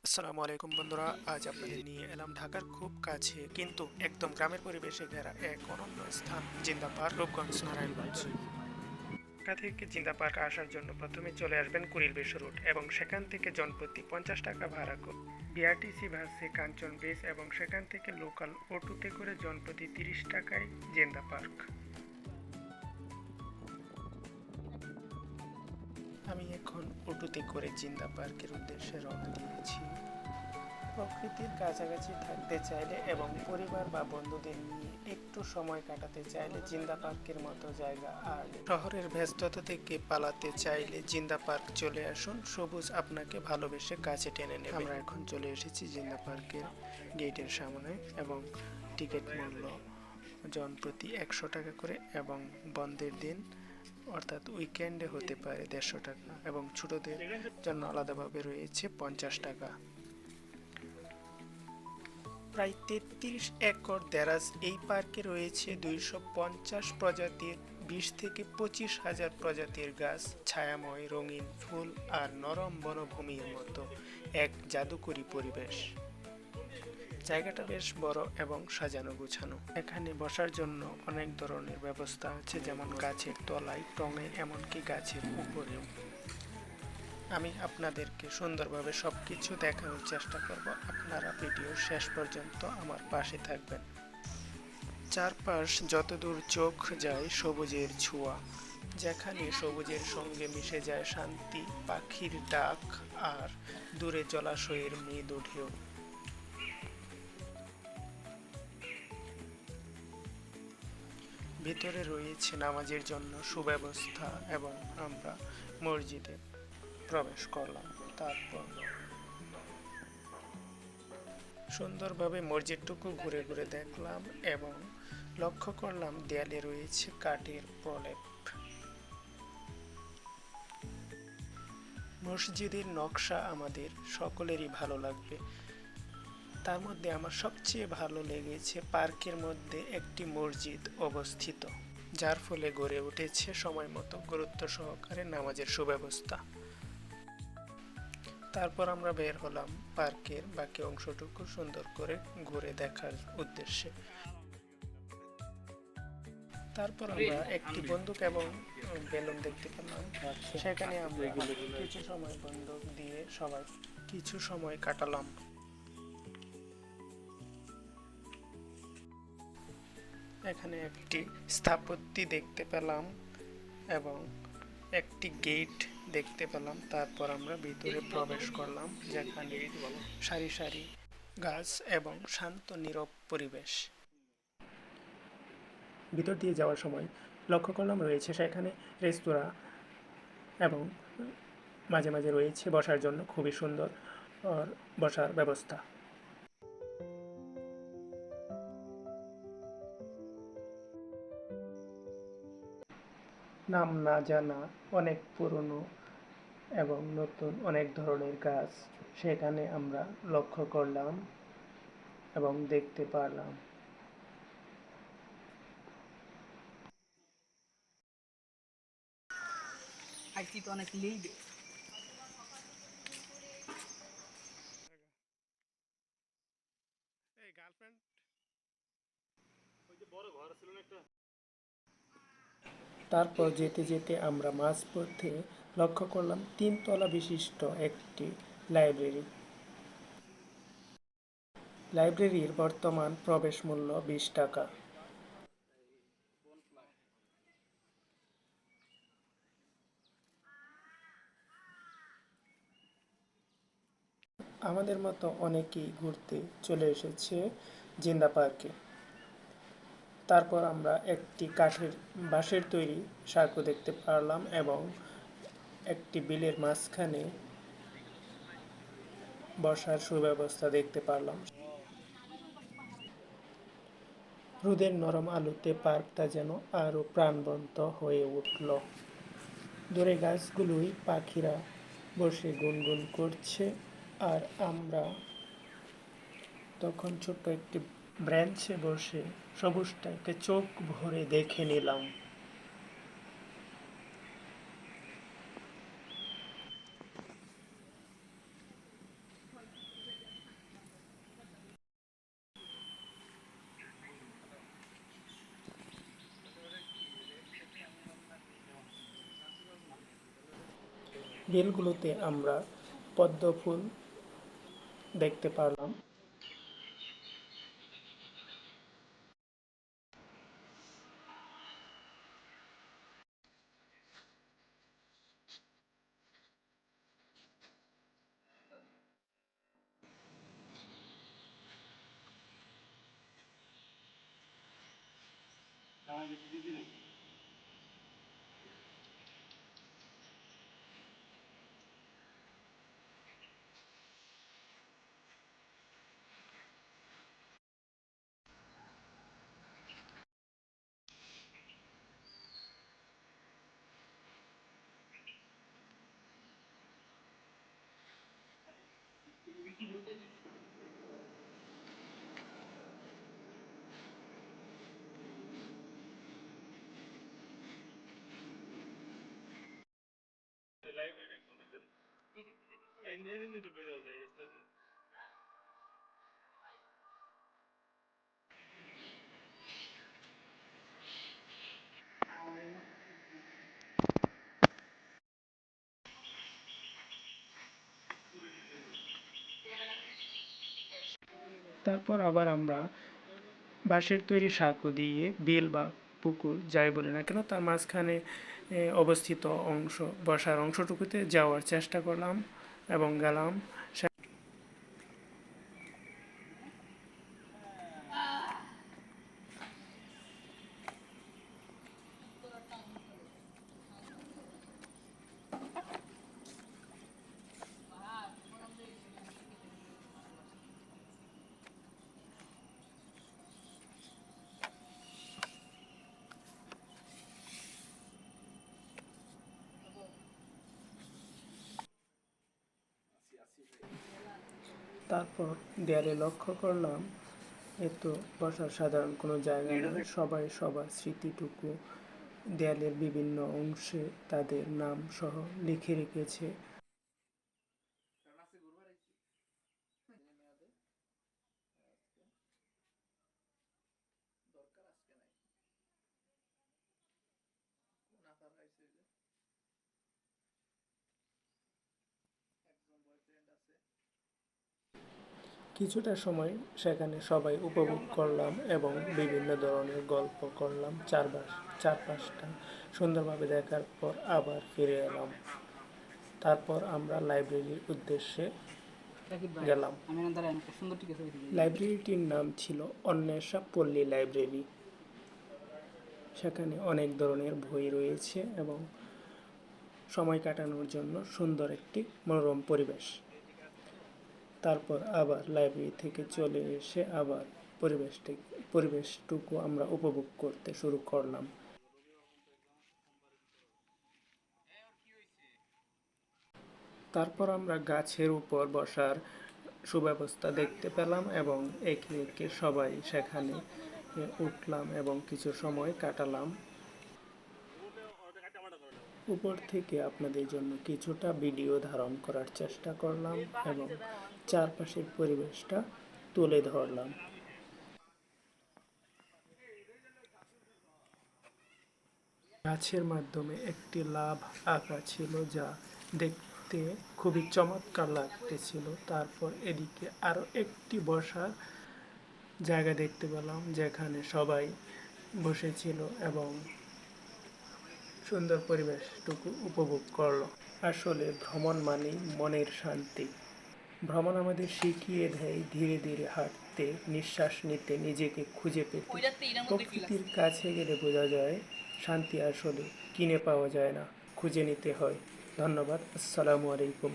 আসসালামু আলাইকুম বন্ধুরা, আজ আপনাদের নিয়ে এলাম ঢাকার খুব কাছে কিন্তু একদম গ্রামের পরিবেশে ঘেরা এক অনন্য স্থান জিন্দা পার্ক, রূপগঞ্জ, নারায়ণগঞ্জ। ঢাকা থেকে জিন্দা পার্ক আসার জন্য প্রথমে চলে আসবেন কুড়িল বিশ্ব রোড এবং সেখান থেকে জনপ্রতি 50 টাকা ভাড়া করে বিআরটিসি বাসে কাঞ্চন ব্রিজ এবং সেখান থেকে লোকাল অটোতে করে জনপ্রতি 30 টাকায় জিন্দা পার্ক। আমি এখন অটোতে করে জিন্দা পার্কের উদ্দেশ্যে রওনা দিয়েছি। প্রকৃতির কাছাকাছি থাকতে চাইলে এবং পরিবার বা বন্ধুদের নিয়ে একটু সময় কাটাতে চাইলে জিন্দা পার্কের মতো জায়গা আর শহরের ব্যস্ততা থেকে পালাতে চাইলে জিন্দা পার্ক চলে আসুন, সবুজ আপনাকে ভালোবেসে কাছে টেনে নেবে। আমরা এখন চলে এসেছি জিন্দা পার্কের গেটের সামনে এবং টিকিট মূল্য জনপ্রতি 100 টাকা করে এবং বন্ধের দিন অর্থাৎ উইকেন্ডে হতে পারে 150 টাকা এবং ছোটদের জন্য আলাদাভাবে রয়েছে 50 টাকা। প্রায় 33 একর দেরাজ এই পার্কে রয়েছে 250 প্রজাতির 20 থেকে 25,000 প্রজাতির গাছ, ছায়াময় রঙিন ফুল আর নরম বনভূমির মতো এক জাদুকরী পরিবেশ। জায়গাটা বেশ বড় এবং সাজানো গুছানো। এখানে বসার জন্য অনেক ধরনের ব্যবস্থা আছে, যেমন গাছের তলায়, টঙে, এমনকি গাছের উপরেও। আমি আপনাদেরকে সুন্দরভাবে সবকিছু দেখানোর চেষ্টা করব, আপনারা ভিডিও শেষ পর্যন্ত আমার পাশে থাকবেন। চারপাশ যতদূর চোখ যায় সবুজের ছোঁয়া, যেখানে সবুজের সঙ্গে মিশে যায় শান্তি, পাখির ডাক আর দূরে জলাশয়ের মৃদু ঢেউ। ভিতরে রয়েছে নামাজের জন্য সুব্যবস্থা এবং আমরা মসজিদে প্রবেশ করলাম। তারপর সুন্দরভাবে মসজিদটুকু ঘুরে ঘুরে দেখলাম এবং লক্ষ্য করলাম দেয়ালে রয়েছে কাঠের প্রলেপ। মসজিদের নকশা আমাদের সকলেরই ভালো লাগবে। তার মধ্যে আমার সবচেয়ে ভালো লেগেছে পার্কের মধ্যে একটি মসজিদ অবস্থিত, যার ফলে গড়ে উঠেছে সময় মতো গুরুত্ব সহকারে নামাজের সুব্যবস্থা। তারপর আমরা বের হলাম পার্কের বাকি অংশটুকু সুন্দর করে ঘুরে দেখার উদ্দেশ্যে। তারপর আমরা একটি বন্দুক এবং বেলুন দেখতে পেলাম। সেখানে আমরা কিছু সময় বন্দুক দিয়ে সবাই কিছু সময় কাটালাম। এখানে একটি স্থাপত্যি দেখতে পেলাম এবং একটি গেট দেখতে পেলাম। তারপর আমরা ভিতরে প্রবেশ করলাম, যেখানে সারি সারি গাছ এবং শান্ত নীরব পরিবেশ। ভিতর দিয়ে যাওয়ার সময় লক্ষ্য করলাম রয়েছে সেখানে রেস্তোরাঁ এবং মাঝে মাঝে রয়েছে বসার জন্য খুবই সুন্দর বসার ব্যবস্থা। নাম না জানা অনেক পুরনো এবং নতুন অনেক ধরনের গাছ সেখানে আমরা লক্ষ্য করলাম এবং দেখতে পারলাম। আইসি তো অনেক লিড। তারপর যেতে যেতে আমরা মাঝপথে লক্ষ্য করলাম 3 তলা বিশিষ্ট একটি লাইব্রেরি। লাইব্রেরির বর্তমান প্রবেশ মূল্য 20 টাকা। আমাদের মতো অনেকেই ঘুরতে চলে এসেছে জিন্দা পার্কে। তারপর আমরা একটি কাঠের বাঁশের তৈরি সাঁকো দেখতে পারলাম এবং একটি বিলের মাঝখানে বসার সুব্যবস্থা দেখতে পারলাম। রোদের নরম আলোতে পার্কটা যেন আরো প্রাণবন্ত হয়ে উঠল। দূরে গাছগুলোই পাখিরা বসে গুনগুন করছে আর আমরা তখন ছোট্ট একটি ব্রাঞ্চে বসে সবুজটাকে চোখ ভরে দেখে নিলাম। বেলগুলোতে আমরা পদ্ম ফুল দেখতে পারলাম। তারপর আবার আমরা বাঁশের তৈরি সাঁকো দিয়ে বিল বা পুকুর যাই বলি না কেন তার মাঝখানে অবস্থিত অংশ বসার অংশটুকুতে যাওয়ার চেষ্টা করলাম এবং গেলাম। তারপর দেয়ালে লক্ষ্য করলাম এ তো বসার সাধারণ কোনো জায়গা নয়, সবাই সবার স্মৃতিটুকু দেয়ালের বিভিন্ন অংশে তাদের নাম সহ লিখে রেখেছে। কিছুটা সময় সেখানে সবাই উপভোগ করলাম এবং বিভিন্ন ধরনের গল্প করলাম। চারপাশটা সুন্দরভাবে দেখার পর আবার ফিরে এলাম। তারপর আমরা লাইব্রেরির উদ্দেশ্যে গেলাম। লাইব্রেরিটির নাম ছিল অন্বেষা পল্লী লাইব্রেরি। সেখানে অনেক ধরনের বই রয়েছে এবং সময় কাটানোর জন্য সুন্দর একটি মনোরম পরিবেশ। তারপর আবার লাইব্রেরি থেকে চলে এসে আবার পরিবেশটুকু আমরা উপভোগ করতে শুরু করলাম। তারপর আমরা গাছের উপর বসার সুব্যবস্থা দেখতে পেলাম এবং একে একে সবাই সেখানে উঠলাম এবং কিছু সময় কাটালাম। উপর থেকে আপনাদের জন্য কিছুটা ভিডিও ধারণ করার চেষ্টা করলাম এবং চারপাশের পরিবেশটা তুলে ধরলাম। গাছের মাধ্যমে একটি লাভ আঁকা ছিল যা দেখতে খুবই চমৎকার লাগতেছিল। তারপর এদিকে আরও একটি বসার জায়গা দেখতে পেলাম যেখানে সবাই বসেছিল এবং সুন্দর পরিবেশটুকু উপভোগ করলো। আসলে ভ্রমণ মানেই মনের শান্তি। ভ্রমণ আমাদের শিখিয়ে দেয় ধীরে ধীরে হাঁটতে, নিঃশ্বাস নিতে, নিজেকে খুঁজে পেতে। প্রকৃতির কাছে গেলে বোঝা যায় শান্তি আসলে কিনে পাওয়া যায় না, খুঁজে নিতে হয়। ধন্যবাদ। আসসালামু আলাইকুম।